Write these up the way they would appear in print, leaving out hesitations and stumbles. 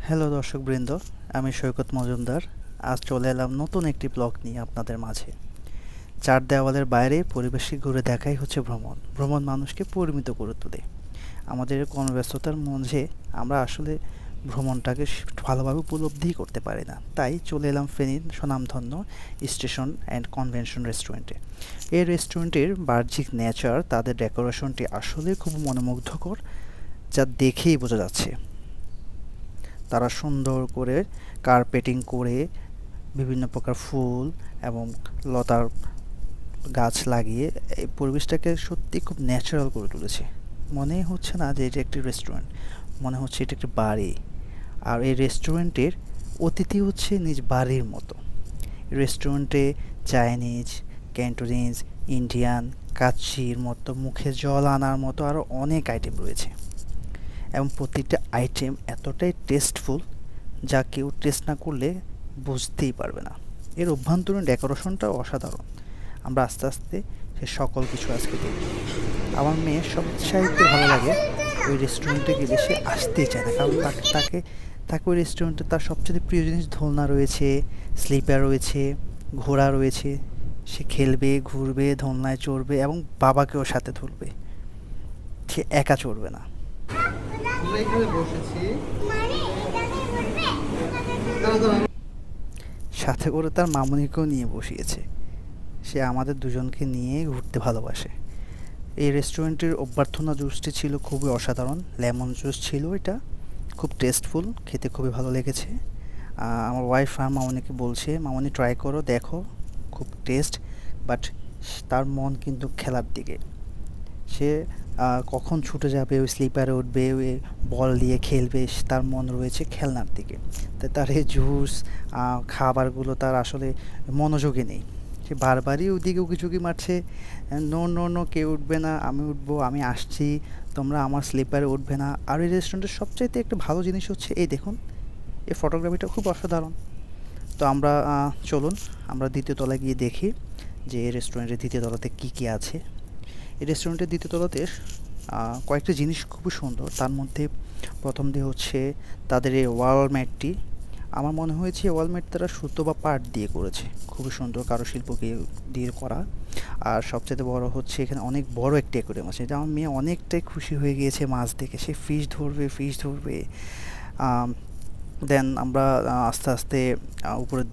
Hello দর্শকবৃন্দ, আমি সৈকত মজুমদার। আজ চলে এলাম নতুন একটি ব্লগ নিয়ে আপনাদের মাঝে। চার দেওয়ালের বাইরে পরিবেশকে ঘুরে দেখাই হচ্ছে ভ্রমণ। ভ্রমণ মানুষকে পরিমিত করে তোলে। আমাদের কর্মব্যস্ততার মধ্যে আমরা আসলে ভ্রমণটাকে ভালোভাবে উপলব্ধি করতে পারি না। তাই চলে এলাম ফেনীর স্বনামধন্য স্টেশন অ্যান্ড কনভেনশন রেস্টুরেন্টে। এই রেস্টুরেন্টের বাহ্যিক নেচার, তাদের ডেকোরেশনটি আসলে খুব মনোমুগ্ধকর, যা দেখেই বোঝা যাচ্ছে। তারা সুন্দর করে কার্পেটিং করে বিভিন্ন প্রকার ফুল এবং লতার গাছ লাগিয়ে এই পরিবেশটাকে সত্যি খুব ন্যাচারাল করে তুলেছে। মনেই হচ্ছে না যে এটা একটি রেস্টুরেন্ট, মনে হচ্ছে এটা একটি বাড়ি। আর এই রেস্টুরেন্টের অতিথি হচ্ছে নিজ বাড়ির মতো। রেস্টুরেন্টে চাইনিজ, ক্যান্টোনিজ, ইন্ডিয়ান, কাচ্চির মতো মুখে জল আনার মতো আরও অনেক আইটেম রয়েছে এবং প্রতিটা আইটেম এতটাই টেস্টফুল যা কেউ টেস্ট না করলে বুঝতেই পারবে না। এর অভ্যন্তরীণ ডেকোরেশনটাও অসাধারণ। আমরা আস্তে আস্তে সে সকল কিছু আজকে দেখব। আমার মেয়ের সবচাইতে ভালো লাগে ওই রেস্টুরেন্টে গেলে সে আসতেই চায় না, কারণ তাকে তাকে তাকে ওই রেস্টুরেন্টে তার সবচেয়ে প্রিয় জিনিস দোলনা রয়েছে, স্লিপার রয়েছে, ঘোড়া রয়েছে। সে খেলবে, ঘুরবে, দোলনায় চড়বে এবং বাবাকেও সাথে তুলবে। সে একা চড়বে না। আমরা এখানে বসেছি। সাথে করে তার মামুনিকেও নিয়ে বসিয়েছে। সে আমাদের দুজনকে নিয়ে ঘুরতে ভালোবাসে। এই রেস্টুরেন্টের অভ্যর্থনা জুসটি ছিল খুবই অসাধারণ। লেমন জুস ছিল এটা, খুব টেস্টফুল, খেতে খুবই ভালো লেগেছে। আমার ওয়াইফ আর মামুনিকে বলছে, মামুনি ট্রাই করো, দেখো, খুব টেস্ট। বাট তার মন কিন্তু খেলার দিকে। সে কখন ছুটে যাবে, ওই স্লিপারে উঠবে, ওই বল দিয়ে খেলবে, তার মন রয়েছে খেলনার দিকে। তাই তার এই জুস খাবারগুলো তার আসলে মনোযোগে নেই। সে বারবারই ওদিকে উকিঝুঁকি মারছে, নো নো নো, কেউ উঠবে না, আমি উঠবো, আমি আসছি, তোমরা আমার স্লিপারে উঠবে না। আর এই রেস্টুরেন্টের সবচাইতে একটা ভালো জিনিস হচ্ছে এই দেখুন, এই ফটোগ্রাফিটা খুব অসাধারণ। তো আমরা চলুন আমরা দ্বিতীয় তলায় গিয়ে দেখি যে এই রেস্টুরেন্টের দ্বিতীয় তলাতে কী কী আছে। এই রেস্টুরেন্টের দ্বিতীয় তলাতে কয়েকটা জিনিস খুবই সুন্দর। তার মধ্যে প্রথম দিয়ে হচ্ছে তাদের এই ওয়াল ম্যাটটি। আমার মনে হয়েছে ওয়াল ম্যাট তারা সুতো বা পাট দিয়ে করেছে, খুবই সুন্দর কারুশিল্পকে দিয়ে করা। আর সবচেয়ে বড় হচ্ছে এখানে অনেক বড় একটা অ্যাকোয়ারিয়াম আছে, এটা আমার মেয়ে অনেকটাই খুশি হয়ে গিয়েছে মাছ দেখে। সে ফিশ ধরবে, ফিশ ধরবে। দেন আমরা আস্তে আস্তে উপরের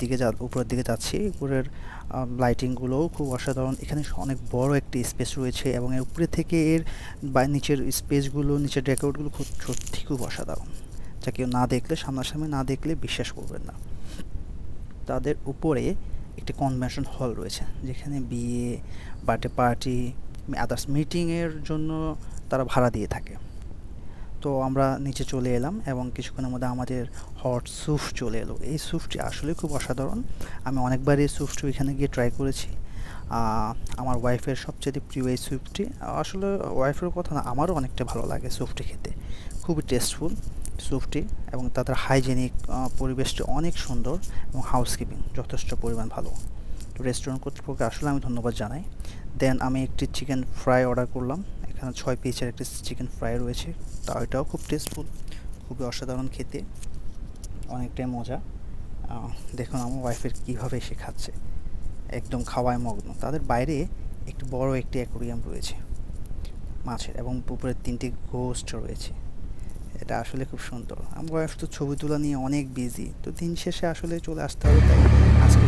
দিকে যাচ্ছি। উপরের লাইটিংগুলোও খুব অসাধারণ। এখানে অনেক বড় একটি স্পেস রয়েছে এবং এর উপরে থেকে এর বা নিচের স্পেসগুলো, নিচের ডেকোরেটগুলো খুব সত্যি খুব অসাধারণ, যা কেউ না দেখলে, সামনাসামনি না দেখলে বিশ্বাস করবেন না। তাদের উপরে একটি কনভেনশন হল রয়েছে, যেখানে বিয়ে, বার্থডে পার্টি, আদার্স মিটিংয়ের জন্য তারা ভাড়া দিয়ে থাকে। তো আমরা নিচে চলে এলাম এবং কিছুক্ষণের মধ্যে আমাদের হট স্যুপ চলে এলো। এই স্যুপটি আসলে খুব অসাধারণ। আমি অনেকবার এই স্যুপটি এখানে গিয়ে ট্রাই করেছি। আমার ওয়াইফের সবচেয়ে প্রিয় এই স্যুপটি। আসলে ওয়াইফের কথা না, আমারও অনেকটা ভালো লাগে স্যুপটি খেতে, খুবই টেস্টফুল স্যুপটি। এবং তাদের হাইজেনিক পরিবেশটি অনেক সুন্দর এবং হাউসকিপিং যথেষ্ট পরিমাণ ভালো। তো রেস্টুরেন্ট কর্তৃপক্ষকে আসলে আমি ধন্যবাদ জানাই। দেন আমি একটি চিকেন ফ্রাই অর্ডার করলাম। এখানে 6 পিসের একটি চিকেন ফ্রাই রয়েছে, তা এটাও খুব টেস্টফুল, খুবই অসাধারণ খেতে, অনেকটাই মজা। দেখুন আমার ওয়াইফের কীভাবে সে খাচ্ছে, একদম খাওয়ায় মগ্ন। তাদের বাইরে একটি বড় একটি অ্যাকোয়ারিয়াম রয়েছে মাছের, এবং উপরে 3টি গোস্ট রয়েছে। এটা আসলে খুব সুন্দর। আমার ওয়াইফ তো ছবি তোলা নিয়ে অনেক বিজি, তো দিন শেষে আসলে চলে আসতে হবে, তাই আজকে